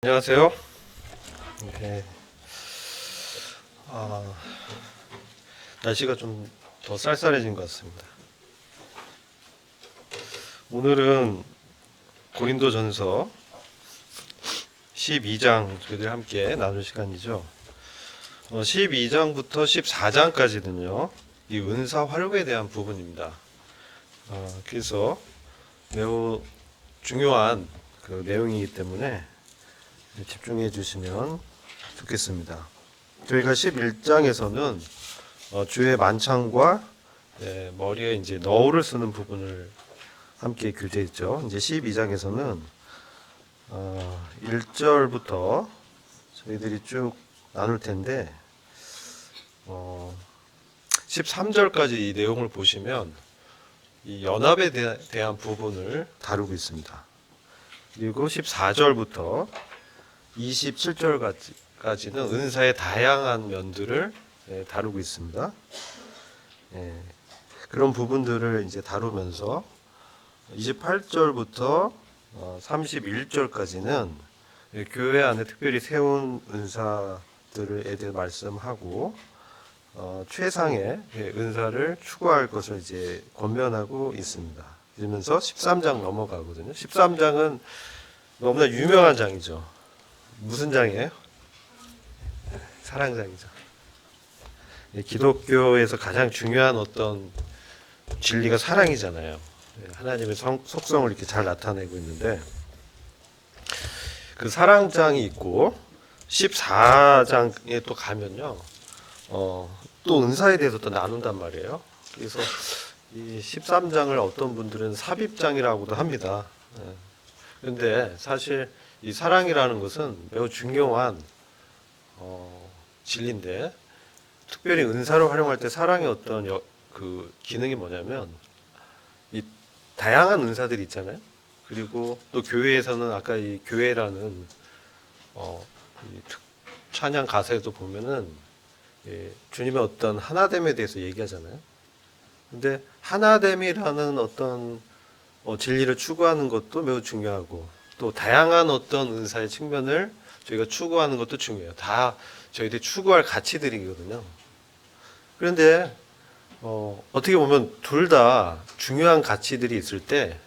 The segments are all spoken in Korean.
안녕하세요. 네. 날씨가 좀 더 쌀쌀해진 것 같습니다. 오늘은 고린도전서 12장 저희들 함께 나눌 시간이죠. 12장부터 14장까지는요, 이 은사 활용에 대한 부분입니다. 그래서 매우 중요한 그 내용이기 때문에 집중해 주시면 좋겠습니다. 저희가 11장에서는 주의 만찬과 머리에 이제 너울을 쓰는 부분을 함께 교제했죠. 이제 12장에서는 1절부터 저희들이 쭉 나눌 텐데 13절까지 이 내용을 보시면 이 연합에 대한 부분을 다루고 있습니다. 그리고 14절부터 27절까지는 은사의 다양한 면들을 다루고 있습니다. 그런 부분들을 이제 다루면서 28절부터 31절까지는 교회 안에 특별히 세운 은사들에 대해 말씀하고 최상의 은사를 추구할 것을 이제 권면하고 있습니다. 그러면서 13장 넘어가거든요. 13장은 너무나 유명한 장이죠. 무슨 장이에요? 사랑장이죠. 기독교에서 가장 중요한 어떤 진리가 사랑이잖아요. 하나님의 속성을 이렇게 잘 나타내고 있는데 그 사랑장이 있고 14장에 또 가면요, 또 은사에 대해서 또 나눈단 말이에요. 그래서 이 13장을 어떤 분들은 삽입장이라고도 합니다. 그런데 사실 이 사랑이라는 것은 매우 중요한 진리인데, 특별히 은사를 활용할 때 사랑의 어떤 그 기능이 뭐냐면 이 다양한 은사들이 있잖아요. 그리고 또 교회에서는 아까 이 교회라는 이 찬양 가사에도 보면은 주님의 어떤 하나됨에 대해서 얘기하잖아요. 근데 하나됨이라는 어떤 진리를 추구하는 것도 매우 중요하고, 또 다양한 어떤 은사의 측면을 저희가 추구하는 것도 중요해요. 다 저희들이 추구할 가치들이거든요. 그런데 어떻게 보면 둘 다 중요한 가치들이 있을 때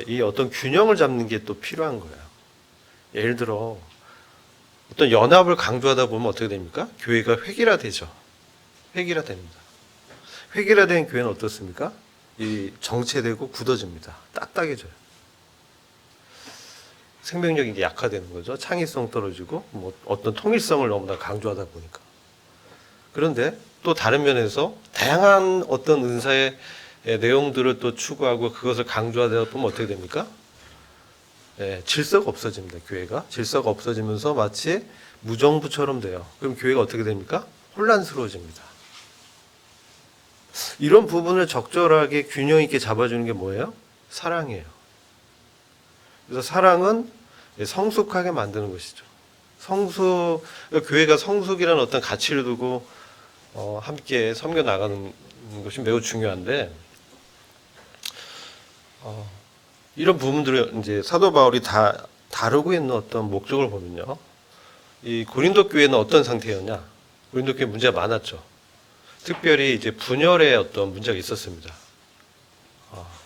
이 어떤 균형을 잡는 게 또 필요한 거예요. 예를 들어 어떤 연합을 강조하다 보면 어떻게 됩니까? 교회가 획일화되죠. 획일화됩니다. 획일화된 교회는 어떻습니까? 이 정체되고 굳어집니다. 딱딱해져요. 생명력이 이제 약화되는 거죠. 창의성 떨어지고 뭐 어떤 통일성을 너무나 강조하다 보니까. 그런데 또 다른 면에서 다양한 어떤 은사의 내용들을 또 추구하고 그것을 강조하다 보면 어떻게 됩니까? 질서가 없어집니다. 교회가 질서가 없어지면서 마치 무정부처럼 돼요. 그럼 교회가 어떻게 됩니까? 혼란스러워집니다. 이런 부분을 적절하게 균형 있게 잡아주는 게 뭐예요? 사랑이에요. 그래서 사랑은 성숙하게 만드는 것이죠. 교회가 성숙이라는 어떤 가치를 두고 함께 섬겨 나가는 것이 매우 중요한데, 이런 부분들을 이제 사도 바울이 다 다루고 있는 어떤 목적을 보면요, 이 고린도 교회는 어떤 상태였냐? 고린도 교회 문제가 많았죠. 특별히 이제 분열의 어떤 문제가 있었습니다.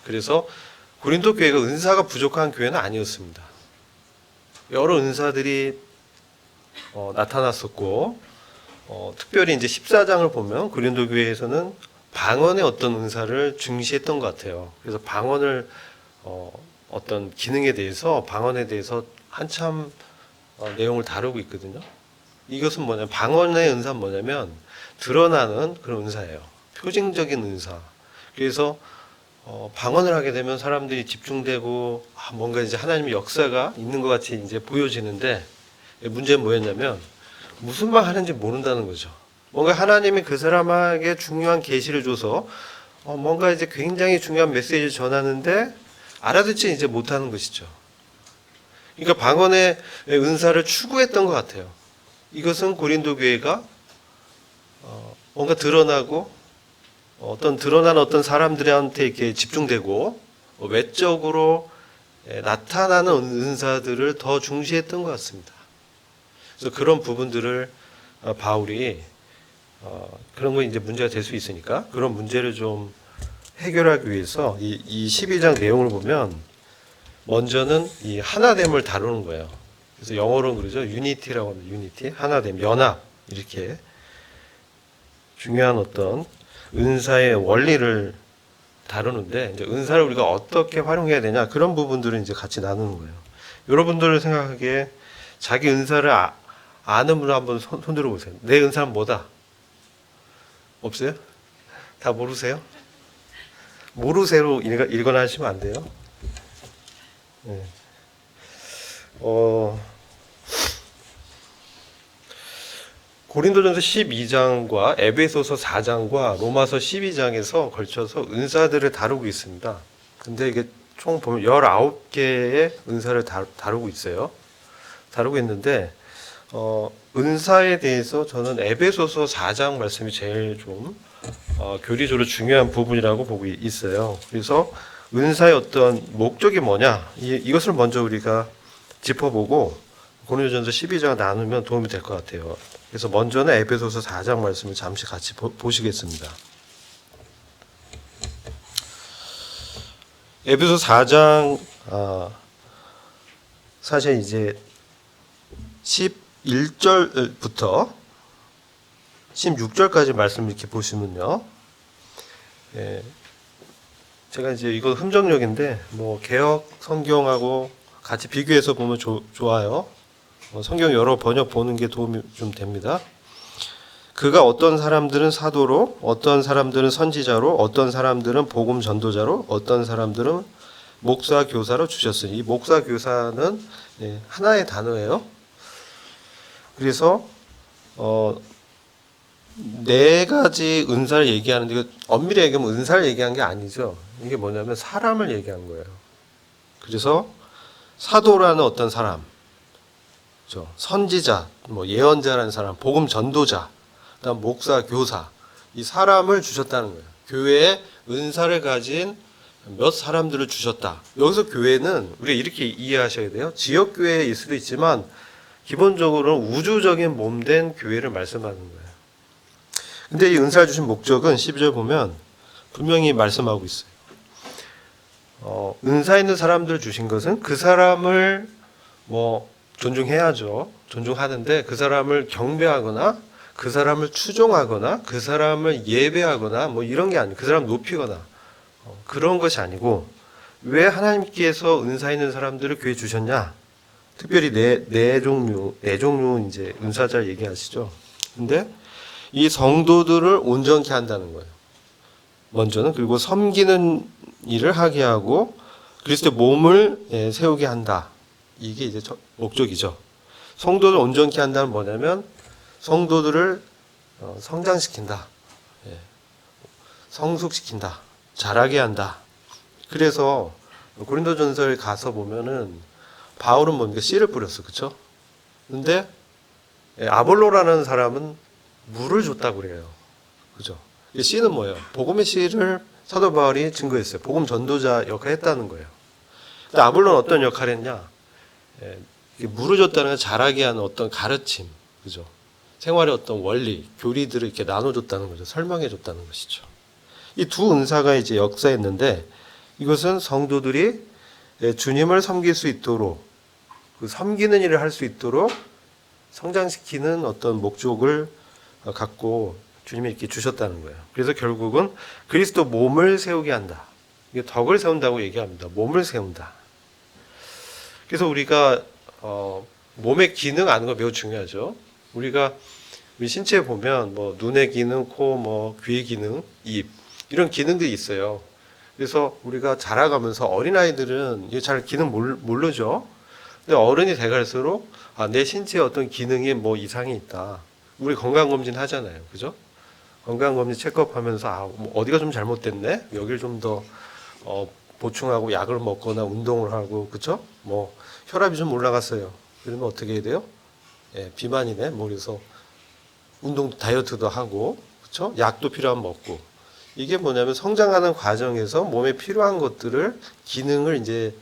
그래서 고린도 교회가 은사가 부족한 교회는 아니었습니다. 여러 은사들이 나타났었고, 특별히 이제 14장을 보면 고린도 교회에서는 방언의 어떤 은사를 중시했던 것 같아요. 그래서 방언을 어떤 기능에 대해서, 방언에 대해서 한참 내용을 다루고 있거든요. 이것은 뭐냐면, 방언의 은사는 뭐냐면 드러나는 그런 은사예요. 표징적인 은사. 그래서 방언을 하게 되면 사람들이 집중되고 뭔가 이제 하나님의 역사가 있는 것 같이 이제 보여지는데, 문제는 뭐였냐면 무슨 말 하는지 모른다는 거죠. 뭔가 하나님이 그 사람에게 중요한 계시를 줘서 뭔가 이제 굉장히 중요한 메시지를 전하는데 알아듣지 이제 못하는 것이죠. 그러니까 방언의 은사를 추구했던 것 같아요. 이것은 고린도 교회가 뭔가 드러나고 드러난 어떤 사람들한테 이렇게 집중되고 외적으로 나타나는 은사들을 더 중시했던 것 같습니다. 그래서 그런 부분들을 바울이 그런 거 이제 문제가 될 수 있으니까 그런 문제를 좀 해결하기 위해서 이 12장 내용을 보면 먼저는 이 하나됨을 다루는 거예요. 그래서 영어로는 그러죠. 유니티라고 합니다. 유니티, 하나됨, 연합 이렇게 중요한 어떤 은사의 원리를 다루는데 이제 은사를 우리가 어떻게 활용해야 되냐 그런 부분들을 이제 같이 나누는 거예요. 여러분들을 생각하기에 자기 은사를 아는 분을 한번 손 들어보세요. 내 은사는 뭐다? 없어요? 다 모르세요? 모르세요 읽거나 하시면 안 돼요. 네. 고린도전서 12장과 에베소서 4장과 로마서 12장에서 걸쳐서 은사들을 다루고 있습니다. 근데 이게 총 보면 19개의 은사를 다루고 있어요. 다루고 있는데 은사에 대해서 저는 에베소서 4장 말씀이 제일 좀 교리적으로 중요한 부분이라고 보고 있어요. 그래서 은사의 어떤 목적이 뭐냐 이것을 먼저 우리가 짚어보고 고린도전서 12장 나누면 도움이 될 것 같아요. 그래서 먼저는 에베소서 4장 말씀을 잠시 같이 보시겠습니다. 에베소 4장 사실 이제 11절부터 16절까지 말씀을 이렇게 보시면요. 제가 이제 이거 흠정역인데 뭐 개역 성경하고 같이 비교해서 보면 좋아요. 성경 여러 번역 보는 게 도움이 좀 됩니다. 그가 어떤 사람들은 사도로, 어떤 사람들은 선지자로, 어떤 사람들은 복음 전도자로, 어떤 사람들은 목사 교사로 주셨으니 이 목사 교사는 하나의 단어예요. 그래서 네 가지 은사를 얘기하는데 이거 엄밀히 얘기하면 은사를 얘기한 게 아니죠. 이게 뭐냐면 사람을 얘기한 거예요. 그래서 사도라는 어떤 사람, 그렇죠? 선지자, 뭐 예언자라는 사람, 복음 전도자, 그다음 목사, 교사, 이 사람을 주셨다는 거예요. 교회에 은사를 가진 몇 사람들을 주셨다. 여기서 교회는 우리가 이렇게 이해하셔야 돼요. 지역 교회일 수도 있지만 기본적으로는 우주적인 몸된 교회를 말씀하는 거예요. 근데 이 은사를 주신 목적은 12절 보면 분명히 말씀하고 있어요. 은사 있는 사람들 주신 것은 그 사람을 뭐 존중해야죠. 존중하는데 그 사람을 경배하거나 그 사람을 추종하거나 그 사람을 예배하거나 뭐 이런 게 아니고 그 사람 높이거나 그런 것이 아니고 왜 하나님께서 은사 있는 사람들을 교회에 주셨냐? 특별히 네 종류 이제 은사자 얘기하시죠. 근데 이 성도들을 온전케 한다는 거예요. 먼저는 그리고 섬기는 일을 하게 하고 그리스도의 몸을 세우게 한다. 이게 이제 목적이죠. 성도를 온전케 한다는 뭐냐면 성도들을 성장시킨다. 성숙시킨다. 자라게 한다. 그래서 고린도전서에 가서 보면은 바울은 뭡니까? 씨를 뿌렸어. 그렇죠? 근데 아볼로라는 사람은 물을 줬다고 그래요. 그죠? 씨는 뭐예요? 복음의 씨를 사도 바울이 증거했어요. 복음 전도자 역할을 했다는 거예요. 근데 아볼로는 어떤 역할을 했냐? 물을 줬다는 건 자라게 하는 어떤 가르침, 그죠? 생활의 어떤 원리, 교리들을 이렇게 나눠줬다는 거죠. 설명해줬다는 것이죠. 이 두 은사가 이제 역사했는데 이것은 성도들이 주님을 섬길 수 있도록 그 섬기는 일을 할 수 있도록 성장시키는 어떤 목적을 갖고 주님이 이렇게 주셨다는 거예요. 그래서 결국은 그리스도 몸을 세우게 한다. 이게 덕을 세운다고 얘기합니다. 몸을 세운다. 그래서 우리가 몸의 기능 아는 거 매우 중요하죠. 우리가 우리 신체에 보면 뭐 눈의 기능, 코, 뭐 귀의 기능, 입 이런 기능들이 있어요. 그래서 우리가 자라가면서 어린아이들은 이게 잘 기능 모르죠. 근데 어른이 돼갈수록 내 신체에 어떤 기능에 뭐 이상이 있다. 우리 건강검진 하잖아요. 그죠? 건강검진 체크업하면서 뭐 어디가 좀 잘못됐네? 여기를 좀 더 보충하고 약을 먹거나 운동을 하고 그죠? 뭐 혈압이 좀 올라갔어요. 그러면 어떻게 해야 돼요? 비만이네. 뭐 그래서 운동 다이어트도 하고 그죠? 약도 필요하면 먹고 이게 뭐냐면 성장하는 과정에서 몸에 필요한 것들을 기능을 이제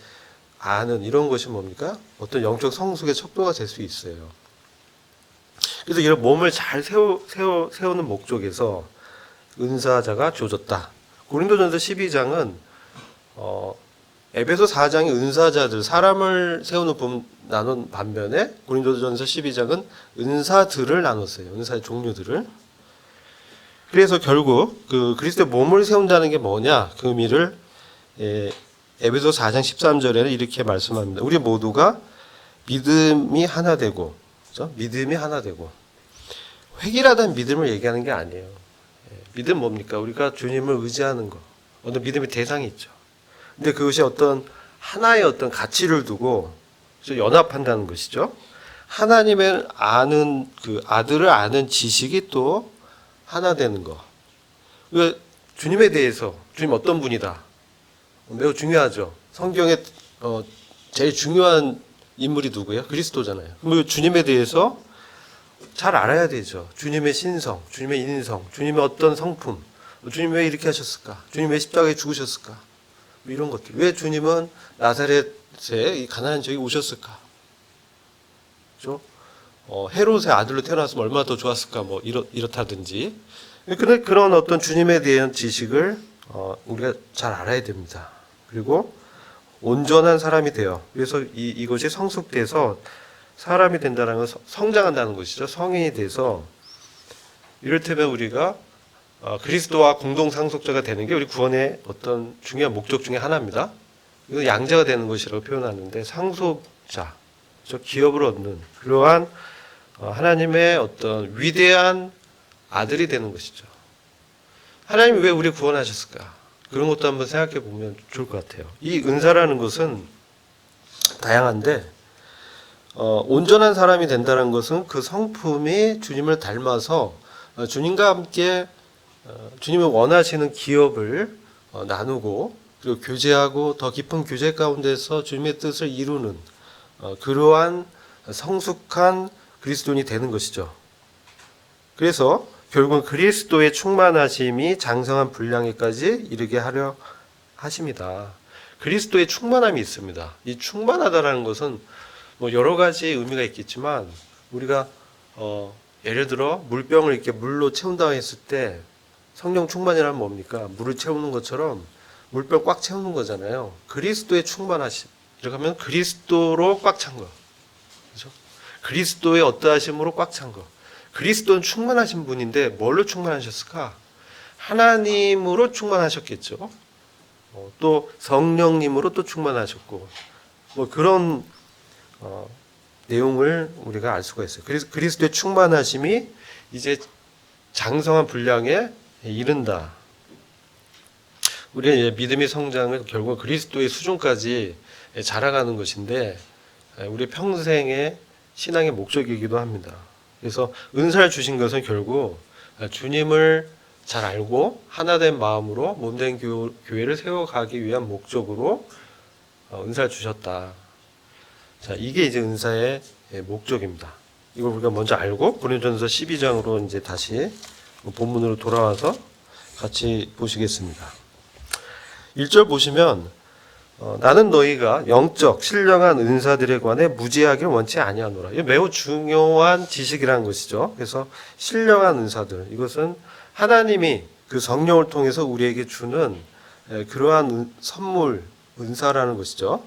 아는 이런 것이 뭡니까? 어떤 영적 성숙의 척도가 될 수 있어요. 그래서 이런 몸을 잘 세우는 목적에서 은사자가 주어졌다. 고린도전서 12장은 에베소 4장의 은사자들, 사람을 세우는 분 나눈 반면에 고린도전서 12장은 은사들을 나눴어요. 은사의 종류들을. 그래서 결국 그 그리스도의 몸을 세운다는 게 뭐냐? 그 의미를 에베소 4장 13절에는 이렇게 말씀합니다. 우리 모두가 믿음이 하나 되고, 그렇죠? 믿음이 하나 되고, 획일하다는 믿음을 얘기하는 게 아니에요. 믿음 뭡니까? 우리가 주님을 의지하는 거. 어떤 믿음의 대상이 있죠. 근데 그것이 어떤 하나의 어떤 가치를 두고 연합한다는 것이죠. 하나님을 아는 그 아들을 아는 지식이 또 하나 되는 거. 그러니까 주님에 대해서 주님 어떤 분이다. 매우 중요하죠. 성경에 제일 중요한 인물이 누구예요? 그리스도잖아요. 그럼 주님에 대해서 잘 알아야 되죠. 주님의 신성, 주님의 인성, 주님의 어떤 성품, 주님 왜 이렇게 하셨을까? 주님 왜 십자가에 죽으셨을까? 이런 것들. 왜 주님은 나사렛에 이 가나안 지역에 오셨을까? 그렇죠? 헤롯의 아들로 태어났으면 얼마나 더 좋았을까? 뭐 이렇다든지. 그런 어떤 주님에 대한 지식을 우리가 잘 알아야 됩니다. 그리고 온전한 사람이 돼요. 그래서 이것이 성숙돼서 사람이 된다는 건 성장한다는 것이죠. 성인이 돼서 이를테면 우리가 그리스도와 공동 상속자가 되는 게 우리 구원의 어떤 중요한 목적 중에 하나입니다. 이거 양자가 되는 것이라고 표현하는데 상속자, 저 기업을 얻는 그러한 하나님의 어떤 위대한 아들이 되는 것이죠. 하나님이 왜 우리 구원하셨을까? 그런 것도 한번 생각해 보면 좋을 것 같아요. 이 은사라는 것은 다양한데 온전한 사람이 된다는 것은 그 성품이 주님을 닮아서 주님과 함께 주님이 원하시는 기업을 나누고 그리고 교제하고 더 깊은 교제 가운데서 주님의 뜻을 이루는 그러한 성숙한 그리스도인이 되는 것이죠. 그래서 결국은 그리스도의 충만하심이 장성한 분량에까지 이르게 하려 하십니다. 그리스도의 충만함이 있습니다. 이 충만하다라는 것은 뭐 여러 가지 의미가 있겠지만 우리가 예를 들어 물병을 이렇게 물로 채운다고 했을 때 성령 충만이란 뭡니까? 물을 채우는 것처럼 물병 꽉 채우는 거잖아요. 그리스도의 충만하심. 이렇게 하면 그리스도로 꽉 찬 거. 그렇죠? 그리스도의 어떠하심으로 꽉 찬 거. 그리스도는 충만하신 분인데 뭘로 충만하셨을까? 하나님으로 충만하셨겠죠. 또 성령님으로 또 충만하셨고 뭐 그런 내용을 우리가 알 수가 있어요. 그래서 그리스도의 충만하심이 이제 장성한 분량에 이른다. 우리는 이제 믿음의 성장을 결국 그리스도의 수준까지 자라가는 것인데 우리 평생의 신앙의 목적이기도 합니다. 그래서 은사를 주신 것은 결국 주님을 잘 알고 하나된 마음으로 몸된 교회를 세워가기 위한 목적으로 은사를 주셨다. 자, 이게 이제 은사의 목적입니다. 이걸 우리가 먼저 알고 고린도전서 12장으로 이제 다시 본문으로 돌아와서 같이 보시겠습니다. 1절 보시면 나는 너희가 영적 신령한 은사들에 관해 무지하기를 원치 아니하노라. 이게 매우 중요한 지식이라는 것이죠. 그래서 신령한 은사들, 이것은 하나님이 그 성령을 통해서 우리에게 주는 그러한 선물, 은사라는 것이죠.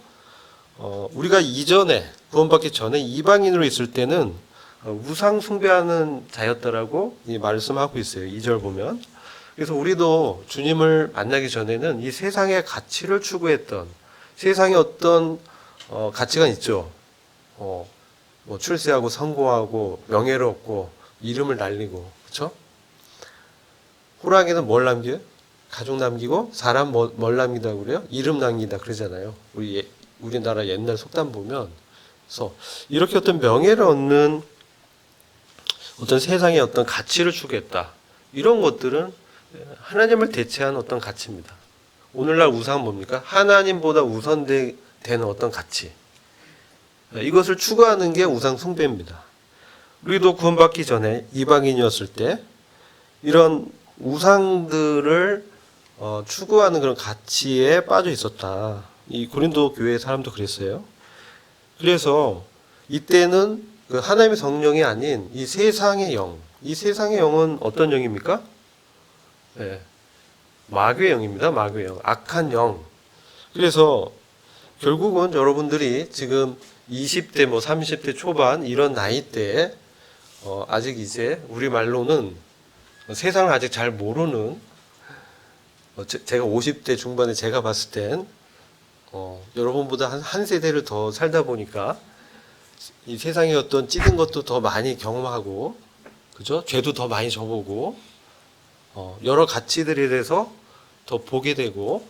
우리가 이전에 구원받기 전에 이방인으로 있을 때는 우상 숭배하는 자였다라고 말씀하고 있어요. 2절 보면. 그래서 우리도 주님을 만나기 전에는 이 세상의 가치를 추구했던 세상에 어떤 가치가 있죠. 뭐 출세하고 성공하고 명예를 얻고 이름을 날리고 그렇죠? 호랑이는 뭘 남겨요? 가족 남기고 사람 뭘 남긴다고 그래요? 이름 남긴다 그러잖아요. 우리나라 옛날 속담 보면 그래서 이렇게 어떤 명예를 얻는 어떤 세상의 어떤 가치를 추구했다. 이런 것들은 하나님을 대체한 어떤 가치입니다. 오늘날 우상은 뭡니까? 하나님보다 우선되는 어떤 가치. 이것을 추구하는 게 우상 숭배입니다. 우리도 구원받기 전에 이방인이었을 때 이런 우상들을 추구하는 그런 가치에 빠져 있었다. 이 고린도 교회 사람도 그랬어요. 그래서 이때는 그 하나님의 성령이 아닌 이 세상의 영, 이 세상의 영은 어떤 영입니까? 네, 마귀의 영입니다. 마귀의 영, 악한 영. 그래서 결국은 여러분들이 지금 20대, 30대 초반 이런 나이대에 아직 이제 우리말로는 세상을 아직 잘 모르는 제가 50대 중반에 제가 봤을 땐 여러분보다 한 세대를 더 살다 보니까 이 세상의 어떤 찌든 것도 더 많이 경험하고, 그죠? 죄도 더 많이 져보고, 여러 가치들에 대해서 더 보게 되고,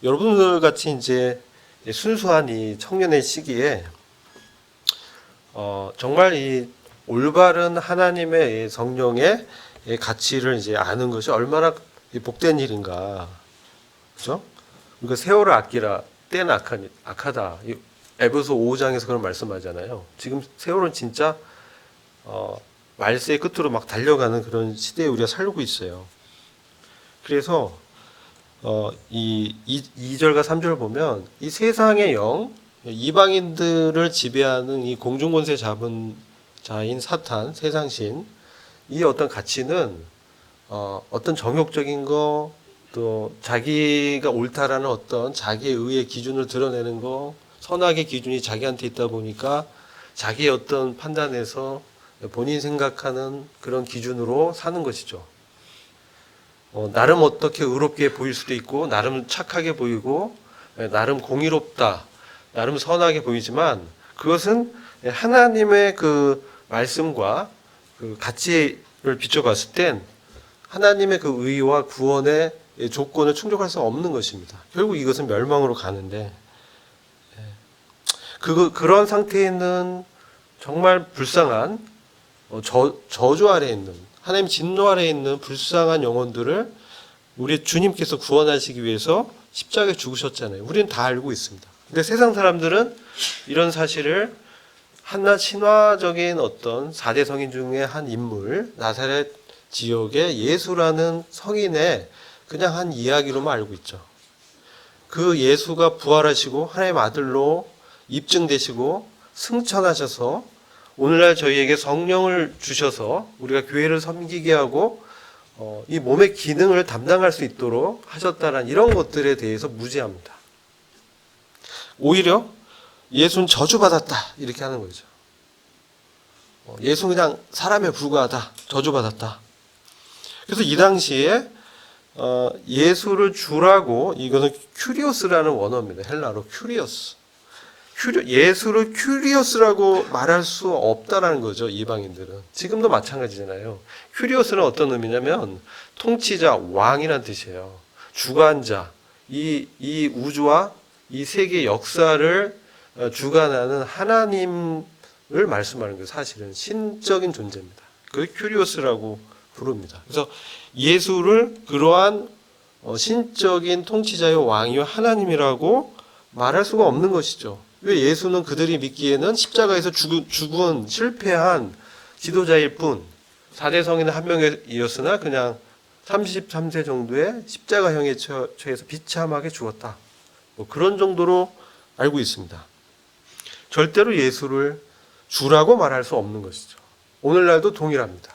여러분들 같이 이제 순수한 이 청년의 시기에 정말 이 올바른 하나님의 성령의 가치를 이제 아는 것이 얼마나 복된 일인가, 그죠? 그러니까 세월을 아끼라, 때는 악하다. 에베소 5장에서 그런 말씀하잖아요. 지금 세월은 진짜 말세의 끝으로 막 달려가는 그런 시대에 우리가 살고 있어요. 그래서 이 2절과 3절을 보면 이 세상의 영, 이방인들을 지배하는 이 공중권세 잡은 자인 사탄, 세상신, 이 어떤 가치는 어떤 정욕적인 거, 또 자기가 옳다라는 어떤 자기의 의의 기준을 드러내는 거, 선악의 기준이 자기한테 있다 보니까 자기의 어떤 판단에서 본인이 생각하는 그런 기준으로 사는 것이죠. 나름 어떻게 의롭게 보일 수도 있고, 나름 착하게 보이고, 나름 공의롭다, 나름 선하게 보이지만, 그것은 하나님의 그 말씀과 그 가치를 비춰봤을 땐 하나님의 그 의와 구원의 조건을 충족할 수 없는 것입니다. 결국 이것은 멸망으로 가는데, 그런 상태에 있는 정말 불쌍한 저주 아래에 있는, 하나님 진노 아래에 있는 불쌍한 영혼들을 우리 주님께서 구원하시기 위해서 십자가에 죽으셨잖아요. 우리는 다 알고 있습니다. 근데 세상 사람들은 이런 사실을 한낱 신화적인 어떤 4대 성인 중에 한 인물, 나사렛 지역의 예수라는 성인의 그냥 한 이야기로만 알고 있죠. 그 예수가 부활하시고 하나님의 아들로 입증되시고 승천하셔서 오늘날 저희에게 성령을 주셔서 우리가 교회를 섬기게 하고 이 몸의 기능을 담당할 수 있도록 하셨다는 이런 것들에 대해서 무지합니다. 오히려 예수는 저주받았다 이렇게 하는 거죠. 예수는 그냥 사람에 불과하다, 저주받았다. 그래서 이 당시에 예수를 주라고, 이것은 큐리오스라는 원어입니다. 헬라로 큐리오스. 예수를 큐리오스라고 말할 수 없다라는 거죠. 이방인들은. 지금도 마찬가지잖아요. 큐리오스는 어떤 의미냐면 통치자, 왕이란 뜻이에요. 주관자, 이 우주와 이 세계 역사를 주관하는 하나님을 말씀하는 거예요. 사실은 신적인 존재입니다. 그걸 큐리오스라고 부릅니다. 그래서 예수를 그러한 신적인 통치자요 왕이요 하나님이라고 말할 수가 없는 것이죠. 왜? 예수는 그들이 믿기에는 십자가에서 죽은 실패한 지도자일 뿐, 4대 성인의 한 명이었으나 그냥 33세 정도의 십자가형에 처해서 비참하게 죽었다. 그런 정도로 알고 있습니다. 절대로 예수를 주라고 말할 수 없는 것이죠. 오늘날도 동일합니다.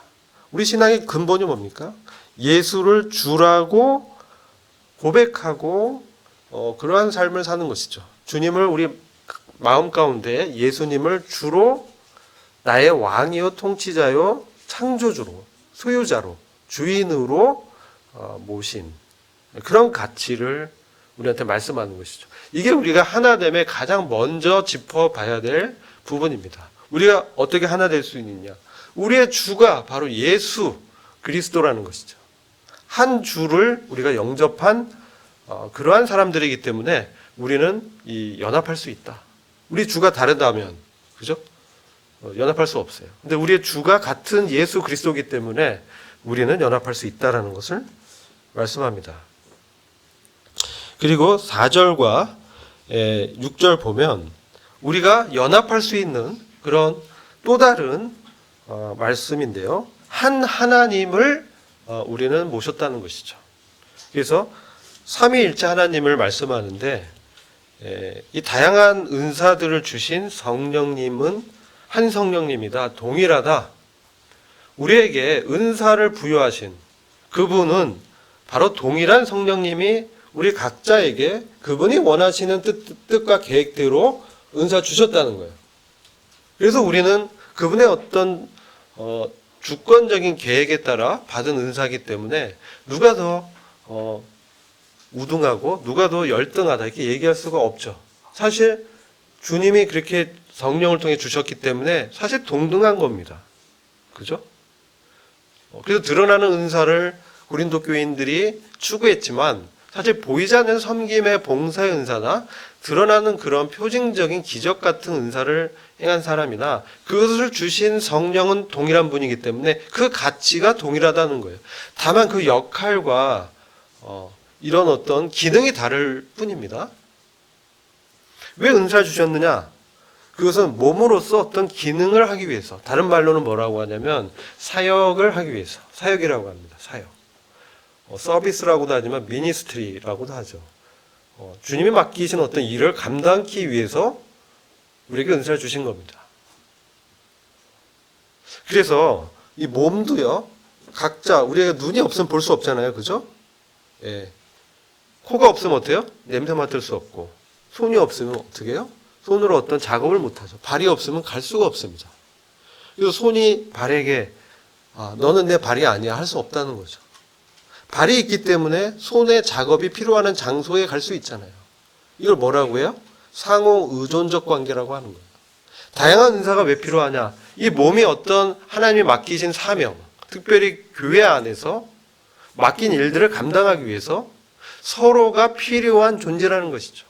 우리 신앙의 근본이 뭡니까? 예수를 주라고 고백하고 그러한 삶을 사는 것이죠. 주님을 우리 마음 가운데 예수님을 주로 나의 왕이요 통치자요 창조주로 소유자로 주인으로 모신 그런 가치를 우리한테 말씀하는 것이죠. 이게 우리가 하나됨에 가장 먼저 짚어봐야 될 부분입니다. 우리가 어떻게 하나 될 수 있느냐? 우리의 주가 바로 예수 그리스도라는 것이죠. 한 주를 우리가 영접한 그러한 사람들이기 때문에 우리는 연합할 수 있다. 우리 주가 다르다면, 그죠? 연합할 수 없어요. 근데 우리의 주가 같은 예수 그리스도이기 때문에 우리는 연합할 수 있다라는 것을 말씀합니다. 그리고 4절과 6절 보면 우리가 연합할 수 있는 그런 또 다른 말씀인데요. 한 하나님을 우리는 모셨다는 것이죠. 그래서 삼위일체 하나님을 말씀하는데 이 다양한 은사들을 주신 성령님은 한 성령님이다, 동일하다. 우리에게 은사를 부여하신 그분은 바로 동일한 성령님이 우리 각자에게 그분이 원하시는 뜻과 계획대로 은사 주셨다는 거예요. 그래서 우리는 그분의 어떤 주권적인 계획에 따라 받은 은사이기 때문에 누가 더 우등하고 누가 더 열등하다 이렇게 얘기할 수가 없죠. 사실 주님이 그렇게 성령을 통해 주셨기 때문에 사실 동등한 겁니다. 그죠? 그래서 드러나는 은사를 고린도 교인들이 추구했지만 사실 보이지 않는 섬김의 봉사의 은사나 드러나는 그런 표징적인 기적 같은 은사를 행한 사람이나 그것을 주신 성령은 동일한 분이기 때문에 그 가치가 동일하다는 거예요. 다만 그 역할과 이런 어떤 기능이 다를 뿐입니다. 왜 은사를 주셨느냐? 그것은 몸으로서 어떤 기능을 하기 위해서, 다른 말로는 뭐라고 하냐면 사역을 하기 위해서, 사역이라고 합니다. 사역. 서비스라고도 하지만 미니스트리라고도 하죠. 주님이 맡기신 어떤 일을 감당하기 위해서 우리에게 은사를 주신 겁니다. 그래서 이 몸도요, 각자 우리가 눈이 없으면 볼 수 없잖아요. 그죠? 예. 코가 없으면 어때요? 냄새 맡을 수 없고, 손이 없으면 어떻게 해요? 손으로 어떤 작업을 못하죠. 발이 없으면 갈 수가 없습니다. 그래서 손이 발에게 너는 내 발이 아니야 할 수 없다는 거죠. 발이 있기 때문에 손의 작업이 필요한 장소에 갈 수 있잖아요. 이걸 뭐라고 해요? 상호 의존적 관계라고 하는 거예요. 다양한 은사가 왜 필요하냐? 이 몸이 어떤 하나님이 맡기신 사명, 특별히 교회 안에서 맡긴 일들을 감당하기 위해서 서로가 필요한 존재라는 것이죠.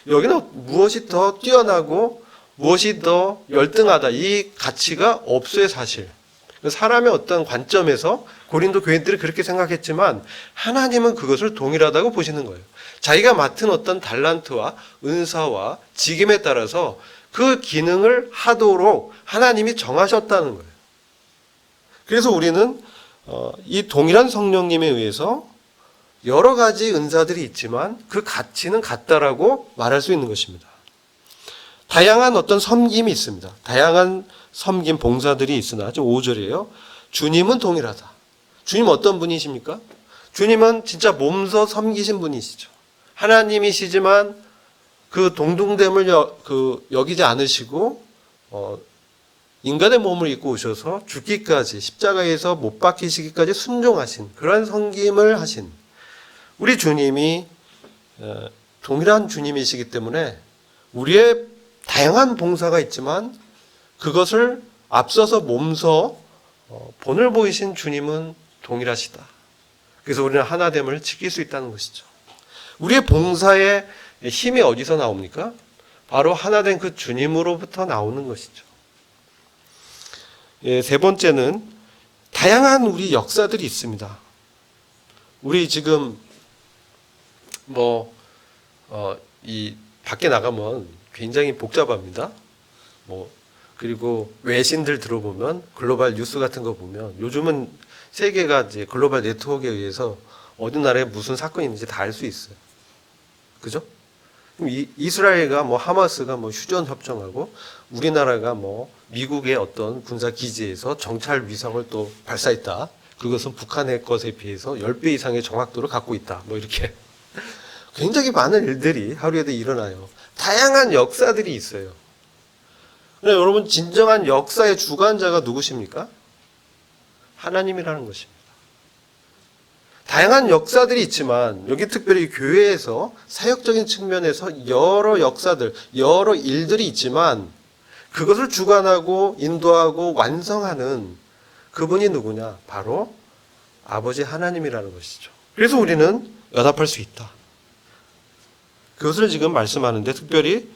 여기는 무엇이 더 뛰어나고 무엇이 더 열등하다 이 가치가 없어요. 사실 사람의 어떤 관점에서 고린도 교인들이 그렇게 생각했지만 하나님은 그것을 동일하다고 보시는 거예요. 자기가 맡은 어떤 달란트와 은사와 직임에 따라서 그 기능을 하도록 하나님이 정하셨다는 거예요. 그래서 우리는 이 동일한 성령님에 의해서 여러 가지 은사들이 있지만 그 가치는 같다라고 말할 수 있는 것입니다. 다양한 어떤 섬김이 있습니다. 다양한 섬김 봉사들이 있으나 지금 5절이에요. 주님은 동일하다. 주님 어떤 분이십니까? 주님은 진짜 몸소 섬기신 분이시죠. 하나님이시지만 그 동등됨을 여기지 않으시고 인간의 몸을 입고 오셔서 죽기까지 십자가에서 못 박히시기까지 순종하신 그러한 섬김을 하신 우리 주님이 동일한 주님이시기 때문에 우리의 다양한 봉사가 있지만 그것을 앞서서 몸소 본을 보이신 주님은 동일하시다. 그래서 우리는 하나됨을 지킬 수 있다는 것이죠. 우리의 봉사의 힘이 어디서 나옵니까? 바로 하나된 그 주님으로부터 나오는 것이죠. 세 번째는 다양한 우리 역사들이 있습니다. 우리 지금 이 밖에 나가면 굉장히 복잡합니다. 그리고 외신들 들어보면 글로벌 뉴스 같은 거 보면 요즘은 세계가 이제 글로벌 네트워크에 의해서 어느 나라에 무슨 사건이 있는지 다 알 수 있어요. 그죠? 이스라엘과 하마스가 휴전 협정하고 우리나라가 미국의 어떤 군사 기지에서 정찰 위성을 또 발사했다. 그것은 북한의 것에 비해서 10배 이상의 정확도를 갖고 있다. 이렇게. 굉장히 많은 일들이 하루에도 일어나요. 다양한 역사들이 있어요. 그런데 여러분 진정한 역사의 주관자가 누구십니까? 하나님이라는 것입니다. 다양한 역사들이 있지만 여기 특별히 교회에서 사역적인 측면에서 여러 역사들, 여러 일들이 있지만 그것을 주관하고 인도하고 완성하는 그분이 누구냐? 바로 아버지 하나님이라는 것이죠. 그래서 우리는 연합할 수 있다. 그것을 지금 말씀하는데 특별히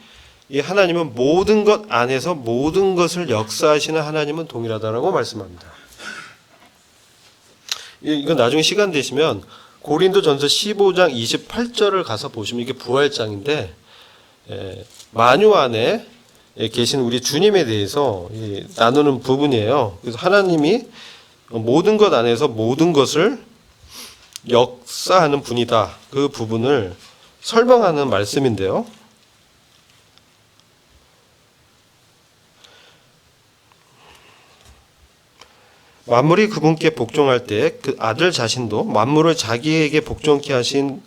이 하나님은 모든 것 안에서 모든 것을 역사하시는 하나님은 동일하다라고 말씀합니다. 이건 나중에 시간 되시면 고린도전서 15장 28절을 가서 보시면 이게 부활장인데 만유 안에 계신 우리 주님에 대해서 나누는 부분이에요. 그래서 하나님이 모든 것 안에서 모든 것을 역사하는 분이다. 그 부분을 설명하는 말씀인데요. 만물이 그분께 복종할 때 그 아들 자신도 만물을 자기에게 복종케 하신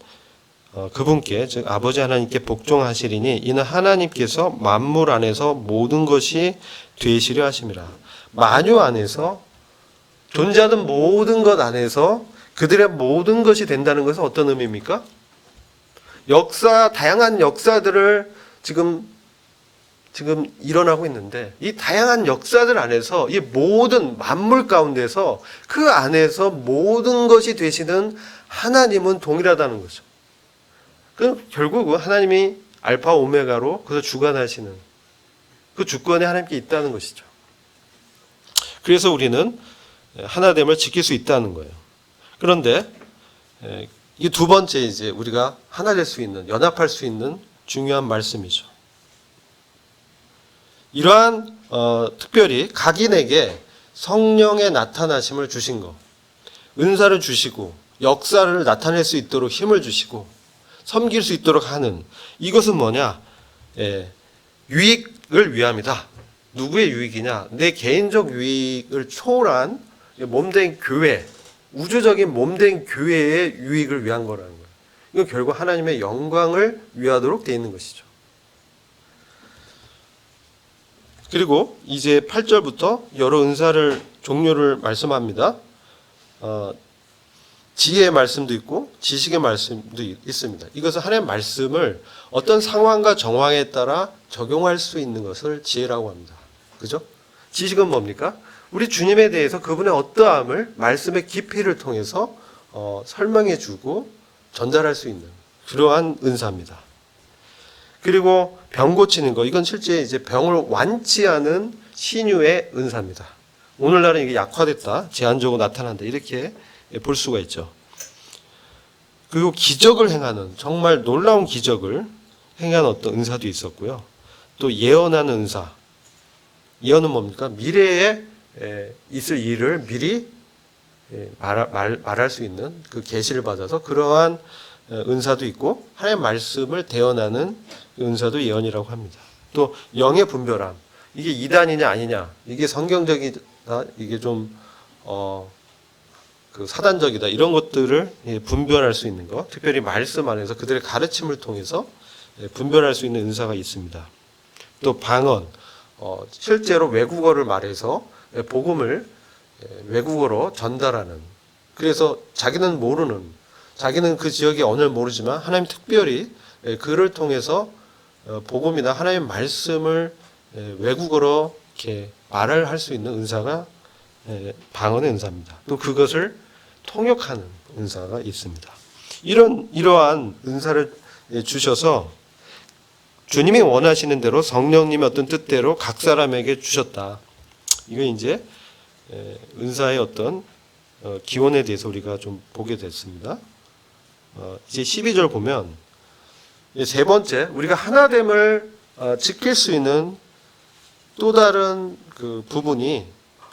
그분께, 즉 아버지 하나님께 복종하시리니 이는 하나님께서 만물 안에서 모든 것이 되시려 하심이라. 만유 안에서, 존재하는 모든 것 안에서 그들의 모든 것이 된다는 것은 어떤 의미입니까? 다양한 역사들을 지금 일어나고 있는데, 이 다양한 역사들 안에서 이 모든 만물 가운데서 그 안에서 모든 것이 되시는 하나님은 동일하다는 거죠. 결국은 하나님이 알파 오메가로 그래서 주관하시는 그 주권이 하나님께 있다는 것이죠. 그래서 우리는 하나됨을 지킬 수 있다는 거예요. 그런데 이 두 번째 이제 우리가 하나 될 수 있는, 연합할 수 있는 중요한 말씀이죠. 이러한 특별히 각인에게 성령의 나타나심을 주신 것, 은사를 주시고 역사를 나타낼 수 있도록 힘을 주시고 섬길 수 있도록 하는, 이것은 뭐냐? 유익을 위함이다. 누구의 유익이냐? 내 개인적 유익을 초월한 몸된 교회, 우주적인 몸된 교회의 유익을 위한 거라는 거예요. 이건 결국 하나님의 영광을 위하도록 되어 있는 것이죠. 그리고 이제 8절부터 여러 은사를 종류를 말씀합니다. 지혜의 말씀도 있고 지식의 말씀도 있습니다. 이것은 하나님의 말씀을 어떤 상황과 정황에 따라 적용할 수 있는 것을 지혜라고 합니다. 그죠? 지식은 뭡니까? 우리 주님에 대해서 그분의 어떠함을 말씀의 깊이를 통해서 설명해 주고 전달할 수 있는 그러한 은사입니다. 그리고 병 고치는 거, 이건 실제 이제 병을 완치하는 신유의 은사입니다. 오늘날은 이게 약화됐다, 제한적으로 나타난다, 이렇게 볼 수가 있죠. 그리고 기적을 행하는, 정말 놀라운 기적을 행한 어떤 은사도 있었고요. 또 예언하는 은사. 예언은 뭡니까? 미래에 있을 일을 미리 말할 수 있는 그 계시를 받아서 그러한 은사도 있고, 하나님의 말씀을 대언하는 은사도 예언이라고 합니다. 또 영의 분별함. 이게 이단이냐 아니냐, 이게 성경적이다, 이게 좀 사단적이다, 이런 것들을 분별할 수 있는 것, 특별히 말씀 안에서 그들의 가르침을 통해서 분별할 수 있는 은사가 있습니다. 또 방언, 실제로 외국어를 말해서 복음을 외국어로 전달하는, 그래서 자기는 그 지역의 언어를 모르지만 하나님 특별히 그를 통해서 복음이나 하나님의 말씀을 외국어로 이렇게 말을 할 수 있는 은사가 방언의 은사입니다. 또 그것을 통역하는 은사가 있습니다. 이러한 은사를 주셔서 주님이 원하시는 대로 성령님의 어떤 뜻대로 각 사람에게 주셨다. 이건 이제 은사의 어떤 기원에 대해서 우리가 좀 보게 됐습니다. 이제 12절 보면 세 번째, 우리가 하나됨을 지킬 수 있는 또 다른 그 부분이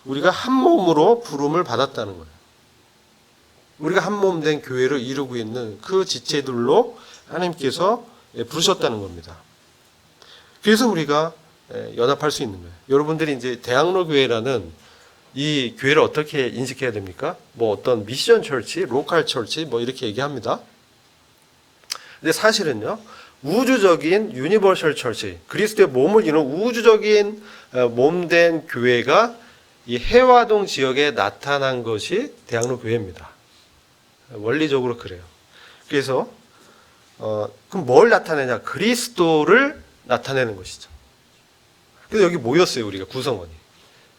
우리가 한 몸으로 부름을 받았다는 거예요. 우리가 한 몸 된 교회를 이루고 있는 그 지체들로 하나님께서 부르셨다는 겁니다. 그래서 우리가 연합할 수 있는 거예요. 여러분들이 이제 대학로 교회라는 이 교회를 어떻게 인식해야 됩니까? 뭐 어떤 미션 철치, 로컬 철치 뭐 이렇게 얘기합니다. 근데 사실은요, 우주적인 유니버셜 철치, 그리스도의 몸을 이루는 우주적인 몸된 교회가 이 해화동 지역에 나타난 것이 대학로 교회입니다. 원리적으로 그래요. 그래서 그럼 뭘 나타내냐? 그리스도를 나타내는 것이죠. 그래서 여기 모였어요, 우리가 구성원이.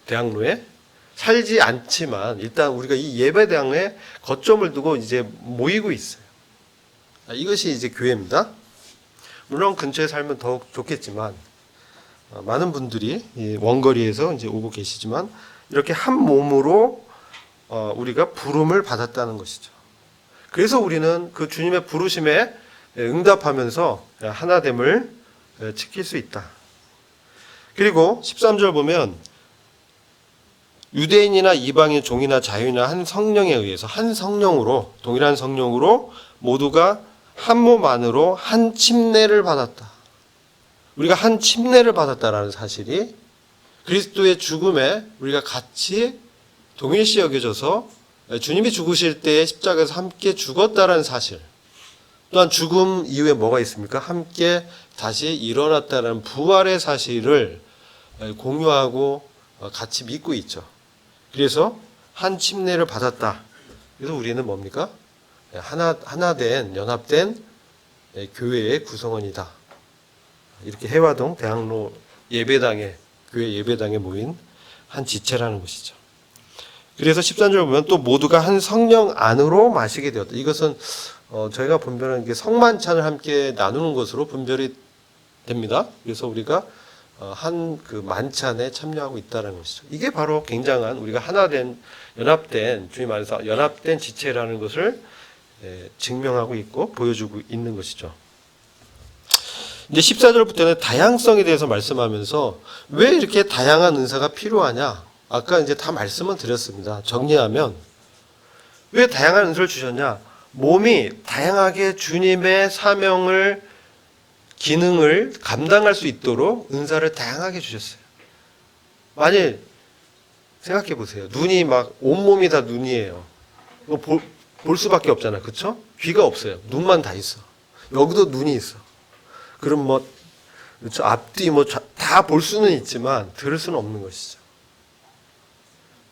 대학로에 살지 않지만 일단 우리가 이 예배당에 거점을 두고 이제 모이고 있어요. 이것이 이제 교회입니다. 물론 근처에 살면 더욱 좋겠지만 많은 분들이 원거리에서 이제 오고 계시지만 이렇게 한 몸으로 우리가 부름을 받았다는 것이죠. 그래서 우리는 그 주님의 부르심에 응답하면서 하나됨을 지킬 수 있다. 그리고 13절 보면 유대인이나 이방인, 종이나 자유나 한 성령에 의해서 한 성령으로, 동일한 성령으로 모두가 한 몸 안으로 한 침례를 받았다. 우리가 한 침례를 받았다라는 사실이 그리스도의 죽음에 우리가 같이 동일시 여겨져서 주님이 죽으실 때 십자가에서 함께 죽었다라는 사실, 또한 죽음 이후에 뭐가 있습니까? 함께 다시 일어났다는 부활의 사실을 공유하고 같이 믿고 있죠. 그래서 한 침례를 받았다. 그래서 우리는 뭡니까? 하나된, 연합된 교회의 구성원이다. 이렇게 해화동 대학로 예배당에, 교회 예배당에 모인 한 지체라는 것이죠. 그래서 13절 보면 또 모두가 한 성령 안으로 마시게 되었다. 이것은 저희가 분별하는 게 성만찬을 함께 나누는 것으로 분별이 됩니다. 그래서 우리가 한 그 만찬에 참여하고 있다는 것이죠. 이게 바로 굉장한 우리가 하나된, 연합된, 주님 안에서 연합된 지체라는 것을 증명하고 있고 보여주고 있는 것이죠. 이제 14절부터는 다양성에 대해서 말씀하면서 왜 이렇게 다양한 은사가 필요하냐? 아까 이제 다 말씀은 드렸습니다. 정리하면 왜 다양한 은사를 주셨냐? 몸이 다양하게 주님의 사명을, 기능을 감당할 수 있도록 은사를 다양하게 주셨어요. 만일 생각해 보세요. 눈이 막 온몸이 다 눈이에요. 볼 수밖에 없잖아. 그렇죠? 귀가 없어요. 눈만 다 있어. 여기도 눈이 있어. 그럼 뭐 그렇죠? 앞뒤 뭐 다 볼 수는 있지만 들을 수는 없는 것이죠.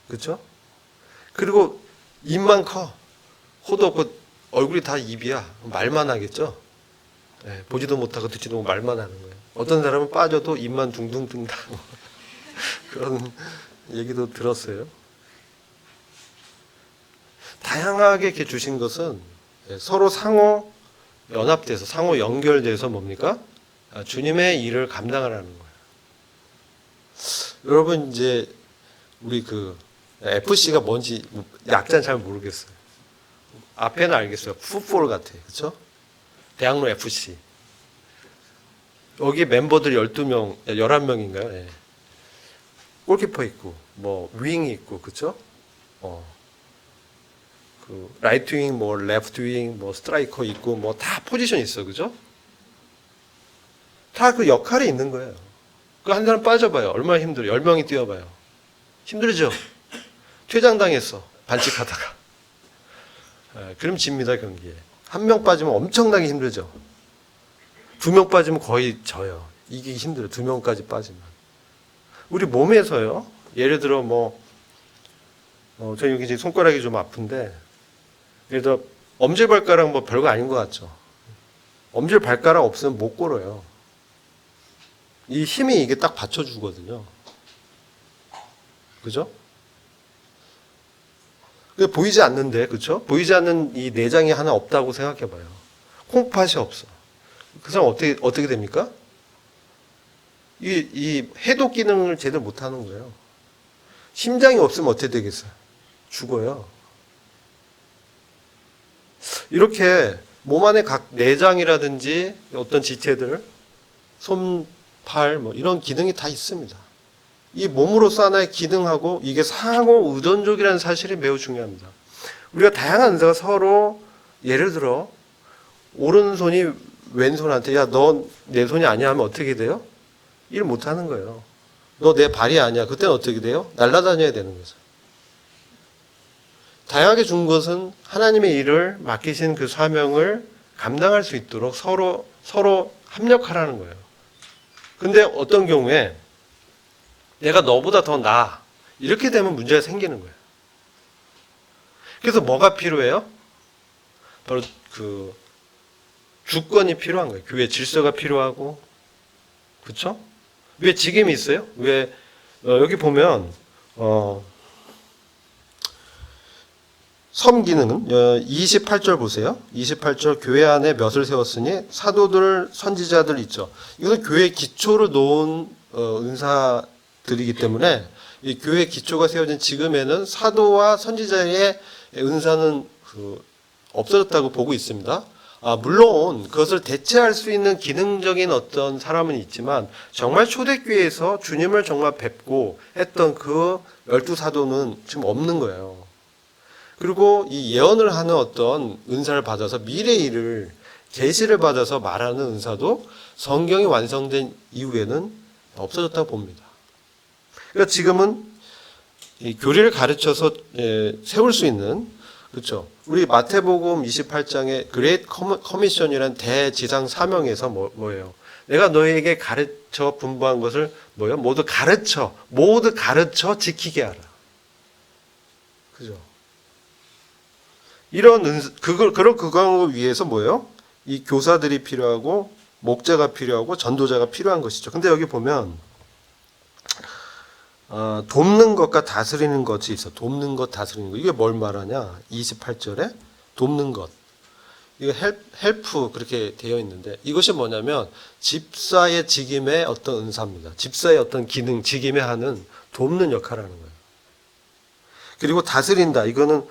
그렇죠? 그리고 입만 커. 호도 없고 얼굴이 다 입이야. 말만 하겠죠? 네, 보지도 못하고 듣지도 못하고 말만 하는 거예요. 어떤 사람은 빠져도 입만 둥둥둥 다고 그런 얘기도 들었어요. 다양하게 이렇게 주신 것은 서로 상호 연합돼서, 상호 연결돼서 뭡니까? 주님의 일을 감당하라는 거예요. 여러분, 이제 우리 그 FC가 뭔지 약자는 잘 모르겠어요. 앞에는 알겠어요. 풋볼 같아. 그렇죠? 대학로 FC. 여기 멤버들 12명, 11명인가요? 네. 골키퍼 있고, 뭐, 윙이 있고, 그쵸? 그, 라이트 윙, 뭐, 레프트 윙, 뭐, 스트라이커 있고, 뭐, 다 포지션 있어. 그죠? 다 그 역할이 있는 거예요. 그 한 사람 빠져봐요. 얼마나 힘들어요. 10명이 뛰어봐요. 힘들죠? 퇴장당했어. 반칙하다가. 그럼 집니다, 경기에. 한 명 빠지면 엄청나게 힘들죠. 2명 빠지면 거의 져요. 이기기 힘들어요. 2명까지 빠지면. 우리 몸에서요. 예를 들어 저 여기 지금 손가락이 좀 아픈데, 예를 들어 엄지발가락 뭐 별거 아닌 것 같죠. 엄지발가락 없으면 못 걸어요. 이 힘이 이게 딱 받쳐주거든요. 그죠? 보이지 않는데, 그렇죠? 보이지 않는 이 내장이 하나 없다고 생각해봐요. 콩팥이 없어. 그 사람 어떻게 됩니까? 이 해독 기능을 제대로 못하는 거예요. 심장이 없으면 어떻게 되겠어요? 죽어요. 이렇게 몸 안에 각 내장이라든지 어떤 지체들, 손, 팔, 뭐 이런 기능이 다 있습니다. 이 몸으로서 하나의 기능하고 이게 상호 의존적이라는 사실이 매우 중요합니다. 우리가 다양한 은사가 서로, 예를 들어 오른손이 왼손한테 야, 너 내 손이 아니야 하면 어떻게 돼요? 일 못하는 거예요. 너 내 발이 아니야. 그때는 어떻게 돼요? 날아다녀야 되는 거죠. 다양하게 준 것은 하나님의 일을 맡기신 그 사명을 감당할 수 있도록 서로 합력하라는 거예요. 근데 어떤 경우에 내가 너보다 더 나아. 이렇게 되면 문제가 생기는 거예요. 그래서 뭐가 필요해요? 바로 그 주권이 필요한 거예요. 교회 질서가 필요하고, 그렇죠? 왜 직임이 있어요? 왜 여기 보면 섬기는 28절 보세요. 28절 교회 안에 몇을 세웠으니 사도들, 선지자들 있죠. 이것은 교회의 기초를 놓은 은사들이기 때문에 이 교회의 기초가 세워진 지금에는 사도와 선지자의 은사는 없어졌다고 보고 있습니다. 물론 그것을 대체할 수 있는 기능적인 어떤 사람은 있지만 정말 초대교회에서 주님을 정말 뵙고 했던 그 12사도는 지금 없는 거예요. 그리고 이 예언을 하는 어떤 은사를 받아서 미래 일을 계시를 받아서 말하는 은사도 성경이 완성된 이후에는 없어졌다고 봅니다. 그러니까 지금은 이 교리를 가르쳐서 세울 수 있는, 그렇죠? 우리 마태복음 28장의 그레이트 커미션이라는 대지상 사명에서 뭐예요? 내가 너희에게 가르쳐 분부한 것을 뭐예요? 모두 가르쳐 지키게 하라. 그죠? 그런 그걸 위해서 뭐예요? 이 교사들이 필요하고 목자가 필요하고 전도자가 필요한 것이죠. 근데 여기 보면 돕는 것과 다스리는 것이 있어. 돕는 것, 다스리는 것. 이게 뭘 말하냐? 28절에 돕는 것. 이거 헬프 그렇게 되어 있는데 이것이 뭐냐면 집사의 직임의 어떤 은사입니다. 집사의 어떤 기능, 직임에 하는 돕는 역할을 하는 거예요. 그리고 다스린다. 이거는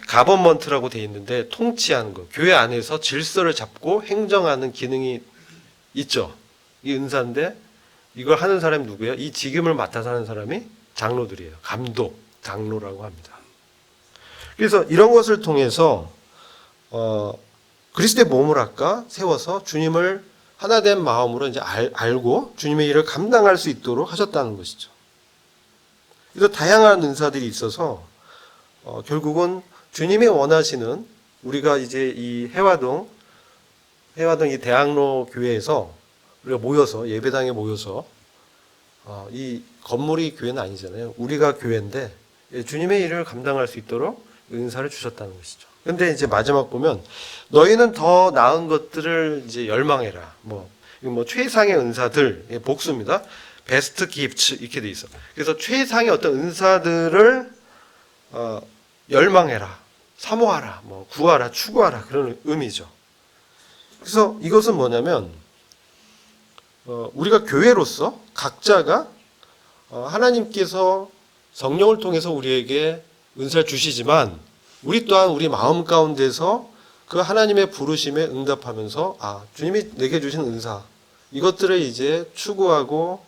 가버먼트라고 되어 있는데 통치하는 거. 교회 안에서 질서를 잡고 행정하는 기능이 있죠. 이 은사인데 이걸 하는 사람이 누구예요? 이 직임을 맡아서 하는 사람이 장로들이에요. 감독, 장로라고 합니다. 그래서 이런 것을 통해서 그리스도의 몸을 아까 세워서 주님을 하나된 마음으로 이제 알고 주님의 일을 감당할 수 있도록 하셨다는 것이죠. 그래서 다양한 은사들이 있어서 결국은 주님이 원하시는 우리가 이제 이 해화동 이 대학로 교회에서 우리가 모여서 예배당에 모여서 이 건물이 교회는 아니잖아요. 우리가 교회인데 주님의 일을 감당할 수 있도록 은사를 주셨다는 것이죠. 근데 이제 마지막 보면 너희는 더 나은 것들을 이제 열망해라. 뭐 최상의 은사들 복수입니다. 베스트 기프트 이렇게 돼 있어. 그래서 최상의 어떤 은사들을 열망해라, 사모하라, 구하라, 추구하라 그런 의미죠. 그래서 이것은 뭐냐면 우리가 교회로서 각자가 하나님께서 성령을 통해서 우리에게 은사를 주시지만 우리 또한 우리 마음 가운데서 그 하나님의 부르심에 응답하면서 주님이 내게 주신 은사 이것들을 이제 추구하고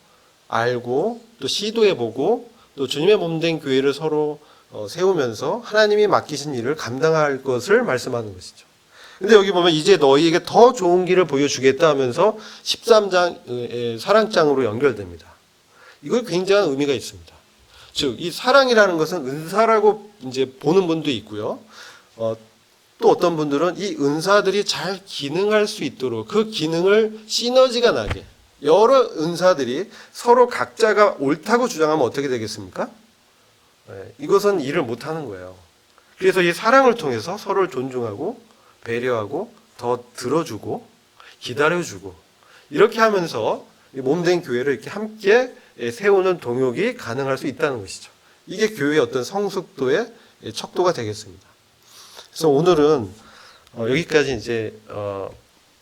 알고 또 시도해보고 또 주님의 몸된 교회를 서로 세우면서 하나님이 맡기신 일을 감당할 것을 말씀하는 것이죠. 근데 여기 보면 이제 너희에게 더 좋은 길을 보여주겠다 하면서 13장 사랑장으로 연결됩니다. 이거 굉장한 의미가 있습니다. 즉, 이 사랑이라는 것은 은사라고 이제 보는 분도 있고요. 또 어떤 분들은 이 은사들이 잘 기능할 수 있도록 그 기능을 시너지가 나게 여러 은사들이 서로 각자가 옳다고 주장하면 어떻게 되겠습니까? 이것은 일을 못하는 거예요. 그래서 이 사랑을 통해서 서로를 존중하고 배려하고 더 들어주고 기다려주고 이렇게 하면서 몸된 교회를 이렇게 함께 세우는 동역이 가능할 수 있다는 것이죠. 이게 교회의 어떤 성숙도의 척도가 되겠습니다. 그래서 오늘은 여기까지 이제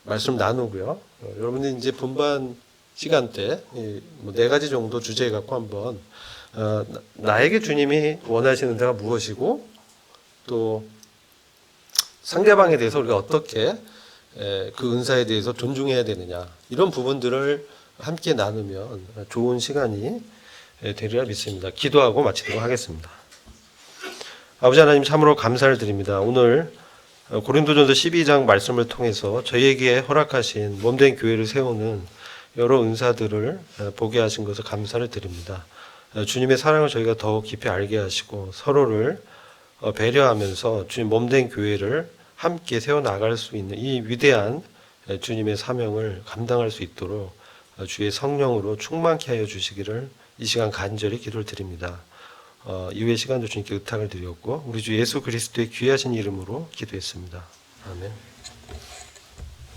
말씀 나누고요. 여러분들 이제 분반 시간 때 4가지 정도 주제 갖고 한번 나에게 주님이 원하시는 데가 무엇이고 또 상대방에 대해서 우리가 어떻게 그 은사에 대해서 존중해야 되느냐 이런 부분들을 함께 나누면 좋은 시간이 되리라 믿습니다. 기도하고 마치도록 하겠습니다. 아버지 하나님 참으로 감사를 드립니다. 오늘 고린도전서 12장 말씀을 통해서 저희에게 허락하신 몸된 교회를 세우는 여러 은사들을 보게 하신 것을 감사를 드립니다. 주님의 사랑을 저희가 더욱 깊이 알게 하시고 서로를 배려하면서 주님 몸된 교회를 함께 세워나갈 수 있는 이 위대한 주님의 사명을 감당할 수 있도록 주의 성령으로 충만케 하여 주시기를 이 시간 간절히 기도를 드립니다. 이후의 시간도 주님께 의탁을 드렸고 우리 주 예수 그리스도의 귀하신 이름으로 기도했습니다. 아멘.